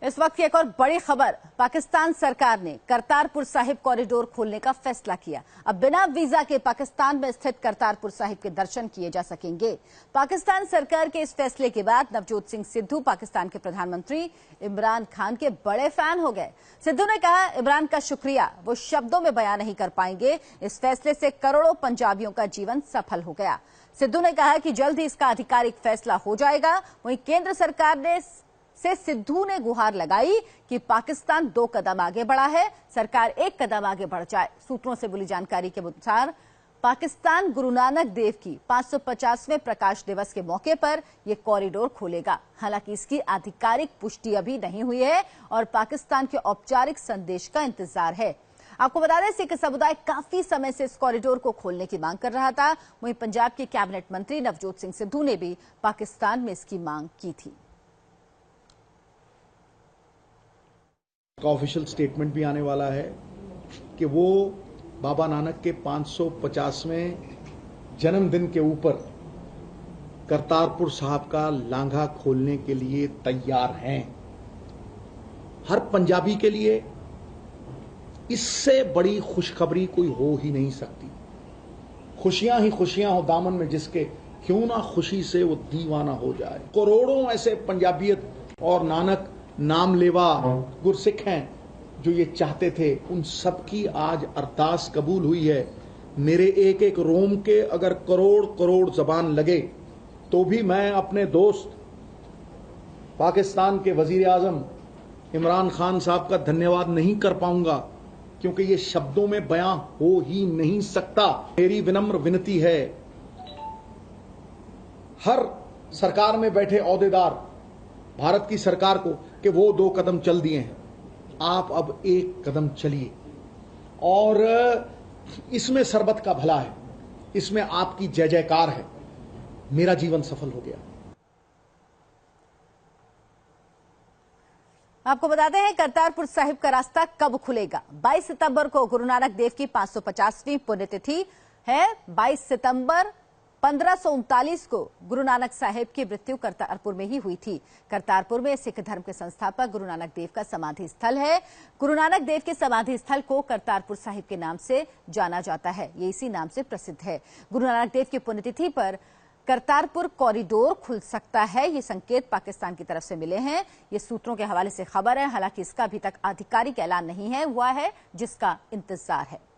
इस वक्त की एक और बड़ी खबर, पाकिस्तान सरकार ने करतारपुर साहिब कॉरिडोर खोलने का फैसला किया। अब बिना वीजा के पाकिस्तान में स्थित करतारपुर साहिब के दर्शन किए जा सकेंगे। पाकिस्तान सरकार के इस फैसले के बाद नवजोत सिंह सिद्धू पाकिस्तान के प्रधानमंत्री इमरान खान के बड़े फैन हो गए। सिद्धू ने कहा, इमरान का शुक्रिया वो शब्दों में बयां नहीं कर पाएंगे। इस फैसले से करोड़ों पंजाबियों का जीवन सफल हो गया। सिद्धू ने कहा कि जल्द ही इसका आधिकारिक फैसला हो जाएगा। वहीं केंद्र सरकार से सिद्धू ने गुहार लगाई कि पाकिस्तान 2 कदम आगे बढ़ा है, सरकार 1 कदम आगे बढ़ जाए। सूत्रों से मिली जानकारी के अनुसार पाकिस्तान गुरु नानक देव की 550वें प्रकाश दिवस के मौके पर यह कॉरिडोर खोलेगा। हालांकि इसकी आधिकारिक पुष्टि अभी नहीं हुई है और पाकिस्तान के औपचारिक संदेश का इंतजार है। आपको बता दें, सिख समुदाय काफी समय से इस कॉरिडोर को खोलने की मांग कर रहा था। वहीं पंजाब के कैबिनेट मंत्री नवजोत सिंह सिद्धू ने भी पाकिस्तान में इसकी मांग की थी। का ऑफिशियल स्टेटमेंट भी आने वाला है कि वो बाबा नानक के 550वें जन्मदिन के ऊपर करतारपुर साहब का लांघा खोलने के लिए तैयार हैं। हर पंजाबी के लिए इससे बड़ी खुशखबरी कोई हो ही नहीं सकती। खुशियां ही खुशियां हो दामन में जिसके, क्यों ना खुशी से वो दीवाना हो जाए। करोड़ों ऐसे पंजाबियत और नानक नाम लेवा गुरसिख हैं जो ये चाहते थे। उन सब की आज अरदास कबूल हुई है। मेरे एक एक रोम के अगर करोड़ करोड़ जबान लगे तो भी मैं अपने दोस्त पाकिस्तान के वजीर आजम इमरान खान साहब का धन्यवाद नहीं कर पाऊंगा, क्योंकि ये शब्दों में बयां हो ही नहीं सकता। मेरी विनम्र विनती है हर सरकार में बैठे ओहदेदार भारत की सरकार को कि वो 2 कदम चल दिए हैं, आप अब 1 कदम चलिए। और इसमें सरबत का भला है, इसमें आपकी जय जयकार है। मेरा जीवन सफल हो गया। आपको बताते हैं करतारपुर साहिब का रास्ता कब खुलेगा। 22 सितंबर को गुरु नानक देव की 550वीं पुण्यतिथि है। 22 सितंबर 1539 को गुरु नानक साहिब की मृत्यु करतारपुर में ही हुई थी। करतारपुर में सिख धर्म के संस्थापक गुरु नानक देव का समाधि स्थल है। गुरु नानक देव के समाधि स्थल को करतारपुर साहिब के नाम से जाना जाता है। ये इसी नाम से प्रसिद्ध है। गुरु नानक देव की पुण्यतिथि पर करतारपुर कॉरिडोर खुल सकता है, ये संकेत पाकिस्तान की तरफ से मिले हैं। ये सूत्रों के हवाले से खबर है। हालांकि इसका अभी तक आधिकारिक ऐलान नहीं है हुआ है, जिसका इंतजार है।